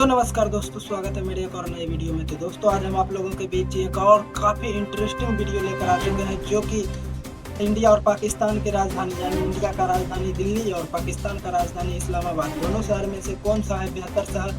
तो नमस्कार दोस्तों, स्वागत है मेरे एक और नए वीडियो में। तो दोस्तों आज हम आप लोगों के बीच एक और काफ़ी इंटरेस्टिंग वीडियो लेकर आ चुके हैं, जो कि इंडिया और पाकिस्तान की राजधानी यानी इंडिया का राजधानी दिल्ली और पाकिस्तान का राजधानी इस्लामाबाद, दोनों शहर में से कौन सा है बेहतर शहर,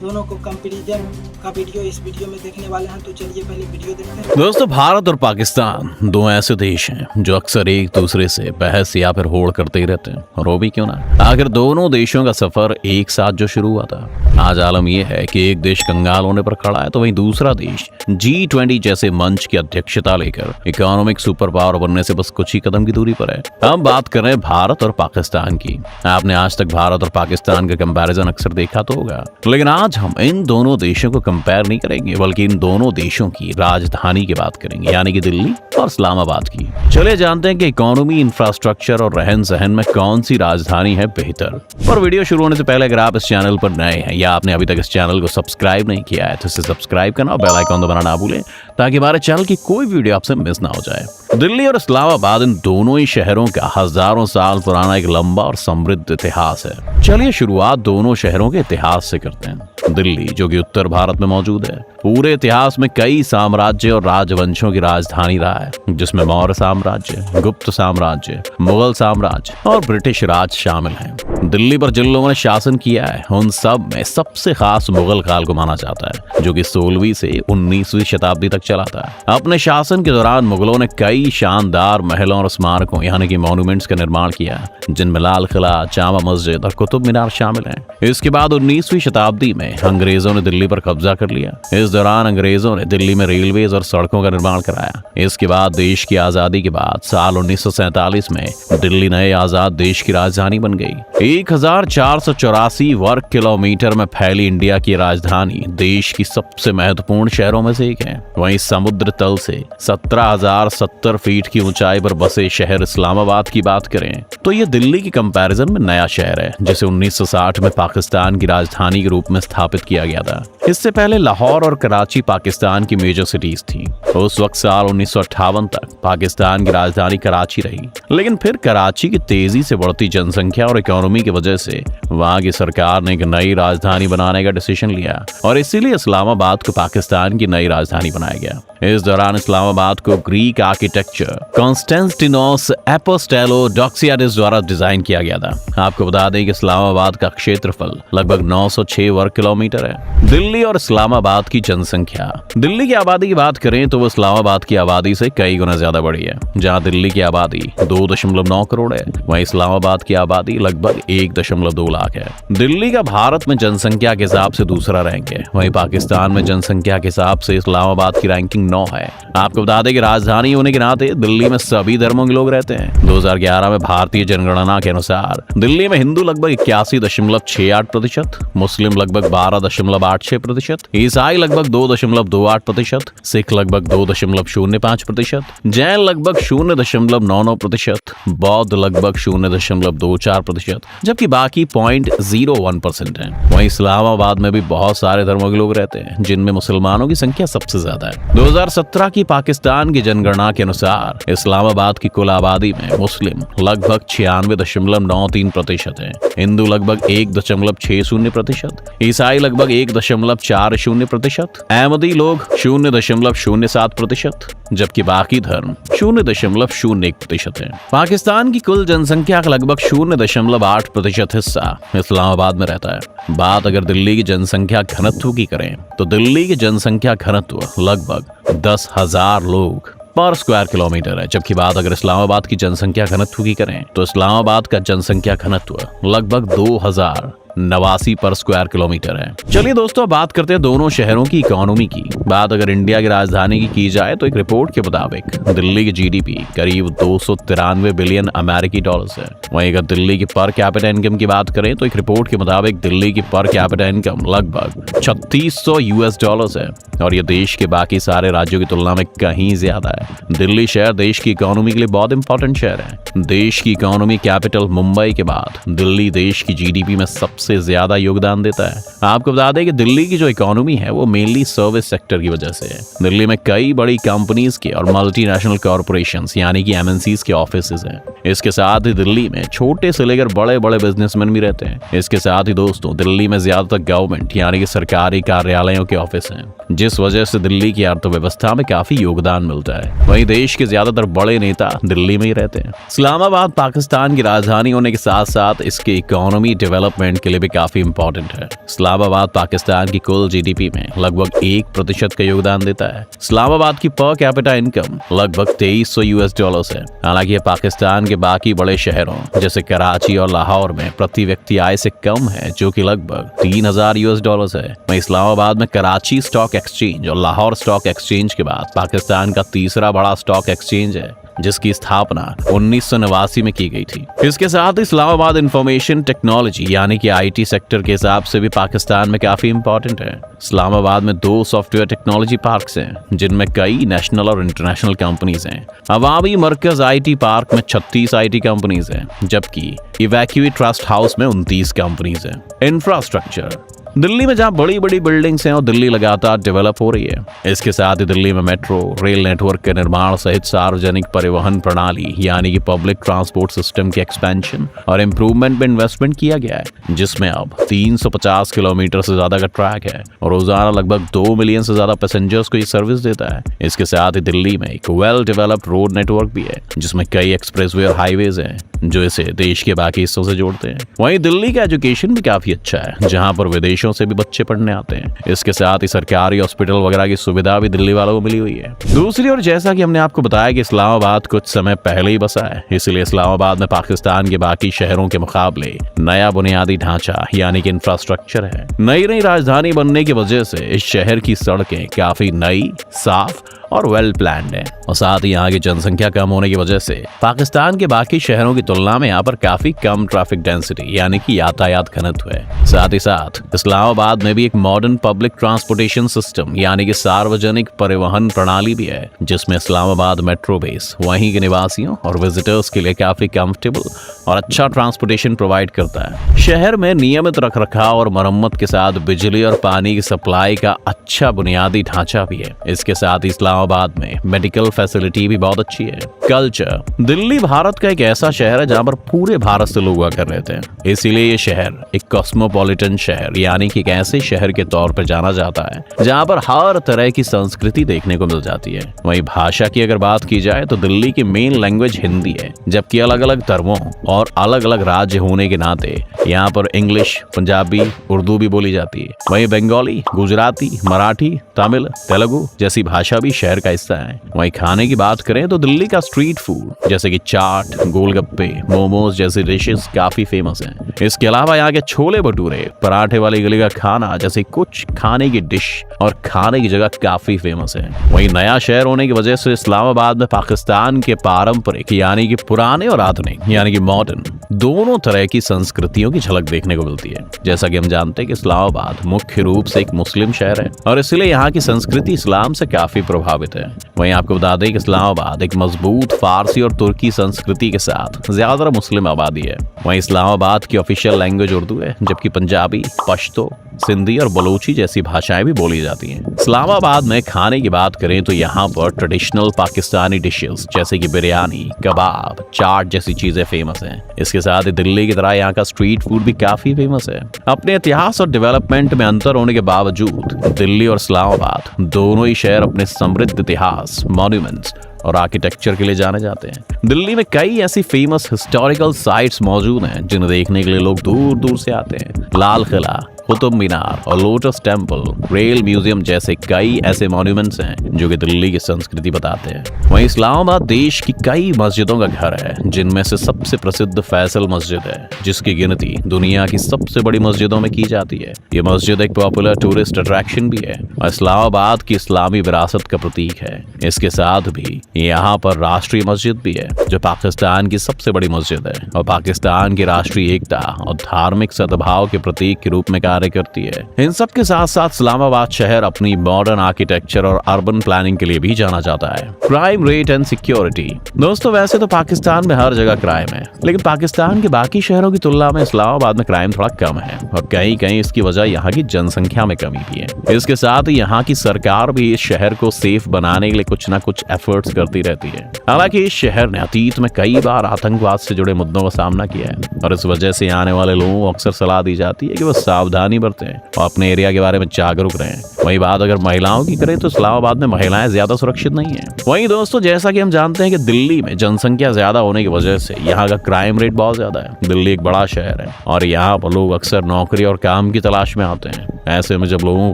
दोनों को कंपैरिजन का वीडियो इस वीडियो में देखने वाले हैं। तो चलिए पहले वीडियो देखते हैं। दोस्तों, भारत और पाकिस्तान दो ऐसे देश हैं जो अक्सर एक दूसरे से बहस या फिर होड़ करते ही रहते हैं, और वो भी क्यों ना। आखिर दोनों देशों का सफर एक साथ जो शुरू हुआ था, आज आलम यह है कि एक देश कंगाल होने पर खड़ा है तो वहीं दूसरा देश G20 जैसे मंच की अध्यक्षता लेकर इकोनॉमिक सुपर पावर बनने से बस कुछ ही कदम की दूरी पर है। हम बात कर रहे हैं भारत और पाकिस्तान की। आपने आज तक भारत और पाकिस्तान का कंपैरिजन अक्सर देखा तो होगा, लेकिन आज हम इन दोनों देशों को कंपेयर नहीं करेंगे, बल्कि इन दोनों देशों की राजधानी की बात करेंगे, यानी कि दिल्ली और इस्लामाबाद की। चलिए जानते हैं कि इकोनॉमी, इंफ्रास्ट्रक्चर और रहन सहन में कौन सी राजधानी है बेहतर। और वीडियो शुरू होने से पहले अगर आप इस चैनल पर नए हैं या आपने अभी तक इस चैनल को सब्सक्राइब नहीं किया है तो इसे सब्सक्राइब करना और बेल आइकन दबाना ना भूलें, ताकि हमारे चैनल की कोई वीडियो आपसे मिस ना हो जाए। दिल्ली और इस्लामाबाद इन दोनों ही शहरों का हजारों साल पुराना एक लंबा और समृद्ध इतिहास है। चलिए शुरुआत दोनों शहरों के इतिहास से करते हैं। दिल्ली, जो कि उत्तर भारत में मौजूद है, पूरे इतिहास में कई साम्राज्य और राजवंशों की राजधानी रहा है, जिसमें मौर्य साम्राज्य, गुप्त साम्राज्य, मुगल साम्राज्य और ब्रिटिश राज शामिल हैं। दिल्ली पर जिन लोगों ने शासन किया है, उन सब में सबसे खास मुगल काल को माना जाता है, जो कि 16वीं से 19वीं शताब्दी तक चला था। अपने शासन के दौरान मुगलों ने कई शानदार महलों और स्मारकों यानी कि मॉन्यूमेंट्स का निर्माण किया, जिनमें लाल किला, जामा मस्जिद और कुतुब मीनार शामिल हैं। इसके बाद 19वीं शताब्दी में अंग्रेजों ने दिल्ली पर कब्जा कर लिया। इस दौरान अंग्रेजों ने दिल्ली में रेलवेज और सड़कों का निर्माण कराया। इसके बाद देश की आजादी के बाद साल 1947 में दिल्ली नए आजाद देश की राजधानी बन गई। 1484 वर्ग किलोमीटर में फैली इंडिया की राजधानी देश की सबसे महत्वपूर्ण शहरों में से एक है। वहीं समुद्र तल से 17,070 फीट की ऊंचाई पर बसे शहर इस्लामाबाद की बात करें तो यह दिल्ली की कंपैरिजन में नया शहर है, जिसे 1960 में पाकिस्तान की राजधानी के रूप में स्थापित किया गया था। इससे पहले लाहौर और कराची पाकिस्तान की मेजर सिटीज थी। उस वक्त साल 1958 तक पाकिस्तान की राजधानी कराची रही, लेकिन फिर कराची की तेजी से बढ़ती जनसंख्या और इकोनॉमी की वजह से वहां की सरकार ने एक नई राजधानी बनाने का डिसीजन लिया, और इसीलिए इस्लामाबाद को पाकिस्तान की नई राजधानी बनाया गया। इस दौरान इस्लामाबाद को ग्रीक आर्किटेक्चर कॉन्स्टेंटिनोस एपोस्टेलोडोक्सियाडिस द्वारा डिजाइन किया गया था। आपको बता दें कि इस्लामाबाद का क्षेत्रफल लगभग 906 वर्ग किलोमीटर है। दिल्ली और इस्लामाबाद की जनसंख्या। दिल्ली की आबादी की बात करें तो वो इस्लामाबाद की आबादी से कई गुना ज्यादा बड़ी है। जहां दिल्ली की आबादी 2.9 करोड़ है, वहीं इस्लामाबाद की आबादी लगभग 1.2 लाख है। दिल्ली का भारत में जनसंख्या के हिसाब से दूसरा रैंक है, वहीं पाकिस्तान में जनसंख्या के हिसाब से इस्लामाबाद की रैंकिंग 9 है। आपको बता दें कि राजधानी होने के नाते दिल्ली में सभी धर्मों के लोग रहते हैं। 2011 में भारतीय जनगणना के अनुसार दिल्ली में हिंदू लगभग 81.68%, मुस्लिम लगभग 12.86%, ईसाई लगभग 2.28%, सिख लगभग 2.05%, जैन लगभग 0.99%, बौद्ध लगभग 0.24%, जबकि बाकी 0.01% है। वहीं इस्लामाबाद में भी बहुत सारे धर्मों के लोग रहते हैं, जिनमें मुसलमानों की संख्या सबसे ज्यादा है। 2017 की पाकिस्तान की जनगणना के अनुसार इस्लामाबाद की कुल आबादी में मुस्लिम लगभग 96.93% है, हिंदू लगभग 1.60%, ईसाई लगभग 1.40%, अहमदी लोग 0.07%, जबकि बाकी धर्म 0.01% है। पाकिस्तान की कुल जनसंख्या का लगभग 0.8% हिस्सा इस्लामाबाद में रहता है। बात अगर दिल्ली की जनसंख्या घनत्व की करें तो दिल्ली की जनसंख्या घनत्व लगभग 10,000 लोग पर स्क्वायर किलोमीटर है, जबकि बात अगर इस्लामाबाद की जनसंख्या घनत्व की करें तो इस्लामाबाद का जनसंख्या घनत्व लगभग 2089 पर स्क्वायर किलोमीटर है। चलिए दोस्तों, बात करते हैं दोनों शहरों की इकोनॉमी की। बात अगर इंडिया की राजधानी की जाए तो एक रिपोर्ट के मुताबिक दिल्ली की जीडीपी करीब 293 बिलियन अमेरिकी डॉलर्स है। वहीं अगर दिल्ली की पर कैपिटा इनकम की बात करें तो एक रिपोर्ट के मुताबिक दिल्ली की पर कैपिटा इनकम लगभग 3600 यूएस डॉलर्स है, और यह देश के बाकी सारे राज्यों की तुलना में कहीं ज्यादा है। दिल्ली शहर देश की इकोनॉमी के लिए बहुत इंपॉर्टेंट शहर है। देश की इकोनॉमी कैपिटल मुंबई के बाद दिल्ली देश की जीडीपी में सबसे सबसे ज्यादा योगदान देता है। आपको बता दें कि दिल्ली की जो इकोनॉमी है वो मेनली सर्विस सेक्टर की वजह से है। दिल्ली में कई बड़ी कंपनीज के और मल्टीनेशनल कॉर्पोरेशंस यानी कि एमएनसीज के ऑफिसेज हैं। इसके साथ ही दिल्ली में छोटे से लेकर बड़े बड़े बिजनेसमैन भी रहते हैं। इसके साथ ही दोस्तों दिल्ली में ज्यादातर गवर्नमेंट यानी कि सरकारी कार्यालयों के ऑफिस हैं, जिस वजह से दिल्ली की अर्थव्यवस्था में काफी योगदान मिलता है। वहीं देश के ज्यादातर बड़े नेता दिल्ली में ही रहते हैं। इस्लामाबाद पाकिस्तान की राजधानी होने के साथ साथ इसके इकोनॉमी डेवलपमेंट के लिए भी काफी इंपॉर्टेंट है। इस्लामाबाद पाकिस्तान की कुल जीडीपी में लगभग 1% का योगदान देता है। इस्लामाबाद की पर कैपिटा इनकम लगभग $2300 है। हालांकि यह पाकिस्तान के बाकी बड़े शहरों जैसे कराची और लाहौर में प्रति व्यक्ति आय से कम है, जो कि लगभग $3000 है। वहीं इस्लामाबाद में कराची स्टॉक एक्सचेंज और लाहौर स्टॉक एक्सचेंज के बाद पाकिस्तान का तीसरा बड़ा स्टॉक एक्सचेंज है, जिसकी स्थापना 1989 में की गई थी। इसके साथ ही इस्लामाबाद इंफॉर्मेशन टेक्नोलॉजी यानी कि आईटी सेक्टर के हिसाब से भी पाकिस्तान में काफी इंपॉर्टेंट है। इस्लामाबाद में 2 सॉफ्टवेयर टेक्नोलॉजी पार्क्स हैं, जिनमें कई नेशनल और इंटरनेशनल कंपनीज हैं। अवामी मरकज आईटी पार्क में 36 आईटी कंपनीज हैं, जबकि इवैक्यूएट ट्रस्ट हाउस में 29 कंपनीज हैं। इंफ्रास्ट्रक्चर दिल्ली में जहां बड़ी बड़ी बिल्डिंग्स हैं और दिल्ली लगातार डेवलप हो रही है। इसके साथ ही दिल्ली में मेट्रो रेल नेटवर्क के निर्माण सहित सार्वजनिक परिवहन प्रणाली यानी कि पब्लिक ट्रांसपोर्ट सिस्टम के एक्सपेंशन और इम्प्रूवमेंट में इन्वेस्टमेंट किया गया है, जिसमें अब 350 किलोमीटर से ज्यादा का ट्रैक है और रोजाना लगभग 2 मिलियन से ज्यादा पैसेंजर्स को ये सर्विस देता है। इसके साथ ही दिल्ली में एक वेल डेवलप्ड रोड नेटवर्क भी है, जिसमें कई एक्सप्रेसवे और हाईवेज हैं जो इसे देश के बाकी हिस्सों से जोड़ते हैं। वहीं दिल्ली का एजुकेशन भी काफी अच्छा है, जहां पर विदेशों से भी बच्चे पढ़ने आते हैं। इसके साथ ही सरकारी हॉस्पिटल वगैरह की सुविधा भी दिल्ली वालों को मिली हुई है। दूसरी ओर जैसा कि हमने आपको बताया कि इस्लामाबाद कुछ समय पहले ही बसा है, इसलिए इस्लामाबाद में पाकिस्तान के बाकी शहरों के मुकाबले नया बुनियादी ढांचा यानी कि इंफ्रास्ट्रक्चर है। नई राजधानी बनने की वजह से इस शहर की सड़कें काफी नई, साफ और वेल प्लान्ड है, और साथ ही यहाँ की जनसंख्या कम होने की वजह से पाकिस्तान के बाकी शहरों की तुलना में यहाँ पर काफी कम ट्रैफिक डेंसिटी यानी कि यातायात घनत्व है। साथ ही साथ इस्लामाबाद में भी एक मॉडर्न पब्लिक ट्रांसपोर्टेशन सिस्टम यानी कि सार्वजनिक परिवहन प्रणाली भी है, जिसमें इस्लामाबाद मेट्रो बेस वहीं के निवासियों और विजिटर्स के लिए काफी कंफर्टेबल और अच्छा ट्रांसपोर्टेशन प्रोवाइड करता है। शहर में नियमित रखरखाव और मरम्मत के साथ बिजली और पानी की सप्लाई का अच्छा बुनियादी ढांचा भी है। इसके साथ ही इस्लामाबाद में मेडिकल फैसिलिटी भी बहुत अच्छी है। कल्चर दिल्ली भारत का एक ऐसा शहर है जहां पर पूरे भारत से लोग आकर रहते हैं, इसीलिए ये शहर एक कॉस्मोपॉलिटन शहर यानी कि एक ऐसे शहर के तौर पर जाना जाता है जहां पर हर तरह की संस्कृति देखने को मिल जाती है। वहीं भाषा की अगर बात की जाए तो दिल्ली की मेन लैंग्वेज हिंदी है, जबकि अलग अलग धर्मों और अलग अलग राज्य होने के नाते यहाँ पर इंग्लिश, पंजाबी, उर्दू भी बोली जाती है। वहीं बंगाली, गुजराती, मराठी, तमिल, तेलुगु जैसी भाषा भी शहर का हिस्सा है। वहीं खाने की बात करें तो दिल्ली का स्ट्रीट फूड जैसे कि चाट, गोलगप्पे, मोमोज जैसी डिशेस काफी फेमस हैं। इसके अलावा यहाँ के छोले भटूरे, पराठे वाली गली का खाना जैसे कुछ खाने की डिश और खाने की जगह काफी फेमस है। वहीं नया शहर होने की वजह से इस्लामाबाद में पाकिस्तान के पारंपरिक यानी कि पुराने और आधुनिक यानी कि मॉडर्न दोनों तरह की संस्कृतियों की झलक देखने को मिलती है। जैसा कि हम जानते हैं कि इस्लामाबाद मुख्य रूप से एक मुस्लिम शहर है और इसलिए यहाँ की संस्कृति इस्लाम से काफी प्रभावित है। वहीं आपको बता दें कि इस्लामाबाद एक मजबूत फारसी और तुर्की संस्कृति के साथ ज्यादातर मुस्लिम आबादी है। वहीं इस्लामाबाद की ऑफिशियल लैंग्वेज उर्दू है, जबकि पंजाबी, पश्तो, सिंधी और बलोची जैसी भाषाएं भी बोली जाती हैं। इस्लामाबाद में खाने की बात करें तो यहाँ पर ट्रेडिशनल पाकिस्तानी डिशेस जैसे कि बिरयानी, कबाब, चाट जैसी चीजें फेमस हैं। इसके साथ ही दिल्ली की तरह यहाँ का स्ट्रीट फूड भी काफी फेमस है। अपने इतिहास और डेवलपमेंट में अंतर होने के बावजूद दिल्ली और इस्लामाबाद दोनों ही शहर अपने समृद्ध इतिहास, मॉन्यूमेंट्स और आर्किटेक्चर के लिए जाने जाते हैं। दिल्ली में कई ऐसी फेमस हिस्टोरिकल साइट्स मौजूद हैं जिन्हें देखने के लिए लोग दूर दूर से आते हैं। लाल किला, कुतुब मीनार और लोटस टेम्पल, रेल म्यूजियम जैसे कई ऐसे मॉन्यूमेंट्स हैं जो कि दिल्ली की संस्कृति बताते हैं। वहीं इस्लामाबाद देश की कई मस्जिदों का घर है, जिनमें से सबसे प्रसिद्ध फैसल मस्जिद है, जिसकी गिनती दुनिया की सबसे बड़ी मस्जिदों में की जाती है। ये मस्जिद एक पॉपुलर टूरिस्ट अट्रैक्शन भी है और इस्लामाबाद की इस्लामी विरासत का प्रतीक है। इसके साथ भी यहाँ पर राष्ट्रीय मस्जिद भी है, जो पाकिस्तान की सबसे बड़ी मस्जिद है और पाकिस्तान की राष्ट्रीय एकता और धार्मिक सद्भाव के प्रतीक के रूप में कार्य कार्य करती है। इन सब के साथ साथ इस्लामाबाद शहर अपनी मॉडर्न आर्किटेक्चर और अर्बन प्लानिंग के लिए भी जाना जाता है। Crime rate and security. दोस्तों वैसे तो पाकिस्तान में हर जगह क्राइम है, लेकिन पाकिस्तान के बाकी शहरों की तुलना में इस्लामाबाद में क्राइम थोड़ा कम है और कहीं कहीं इसकी वजह यहाँ की जनसंख्या में कमी भी है। इसके साथ ही यहाँ की सरकार भी इस शहर को सेफ बनाने के लिए कुछ ना कुछ एफर्ट्स करती रहती है। हालांकि इस शहर ने अतीत में कई बार आतंकवाद से जुड़े मुद्दों का सामना किया है और इस वजह से आने वाले लोगों को अक्सर सलाह दी जाती है कि वो सावधानी बरतें और अपने एरिया के बारे में जागरूक रहें। वही बात अगर महिलाओं की करें तो इस्लामाबाद में महिलाएं ज्यादा सुरक्षित नहीं है। वहीं दोस्तों जैसा कि हम जानते हैं कि दिल्ली में जनसंख्या ज्यादा होने की वजह से यहाँ का क्राइम रेट बहुत ज्यादा है। दिल्ली एक बड़ा शहर है और यहाँ पर लोग अक्सर नौकरी और काम की तलाश में आते हैं। ऐसे में जब लोगों को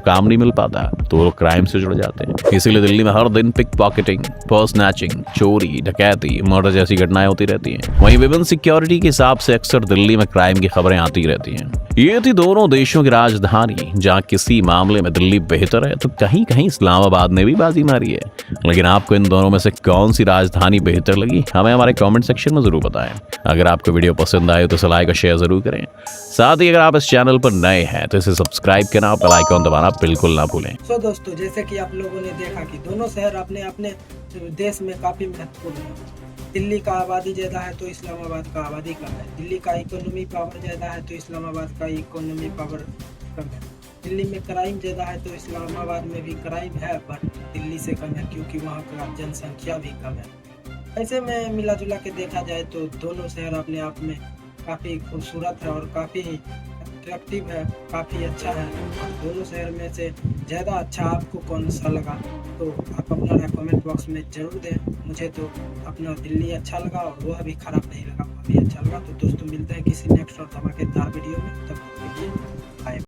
काम नहीं मिल पाता तो लोग क्राइम से जुड़ जाते हैं। इसीलिए दिल्ली में हर दिन पिक पॉकेटिंग, पर्स स्नैचिंग, चोरी, डकैती, मर्डर जैसी घटनाएं होती रहती हैं। वहीं विभिन्न सिक्योरिटी के हिसाब से अक्सर दिल्ली में क्राइम की खबरें आती रहती हैं। ये थी दोनों देशों की राजधानी, जहाँ किसी मामले में दिल्ली बेहतर है तो कहीं कहीं इस्लामाबाद ने भी बाजी मारी है। लेकिन आपको इन दोनों में से कौन सी राजधानी बेहतर लगी, हमें हमारे कमेंट सेक्शन में जरूर बताएं। अगर आपको वीडियो पसंद आए तो इसे लाइक और शेयर जरूर करें। साथ ही अगर आप इस चैनल पर नए हैं तो इसे सब्सक्राइब करना और बेल आइकन दबाना बिल्कुल ना भूलें। सो दोस्तों जैसे कि आप लोगों ने देखा कि दोनों शहर अपने अपने देश में काफी महत्वपूर्ण है। दिल्ली का आबादी ज़्यादा है तो इस्लामाबाद का आबादी कम है। दिल्ली का इकोनॉमी पावर ज़्यादा है तो इस्लामाबाद का इकोनॉमी पावर कम है। दिल्ली में क्राइम ज़्यादा है तो इस्लामाबाद में भी क्राइम है, बट दिल्ली से कम है क्योंकि वहाँ का जनसंख्या भी कम है। ऐसे में मिला जुला के देखा जाए तो दोनों शहर अपने आप में काफ़ी खूबसूरत है और काफ़ी अट्रैक्टिव है, काफ़ी अच्छा है। दोनों शहर में से ज़्यादा अच्छा आपको कौन सा लगा तो आप अपना कमेंट बॉक्स में ज़रूर दें। मुझे तो अपना दिल्ली अच्छा लगा और वह भी ख़राब नहीं लगा, वह भी अच्छा लगा। तो दोस्तों मिलते हैं किसी नेक्स्ट और धमाकेदार वीडियो में, तब तक के लिए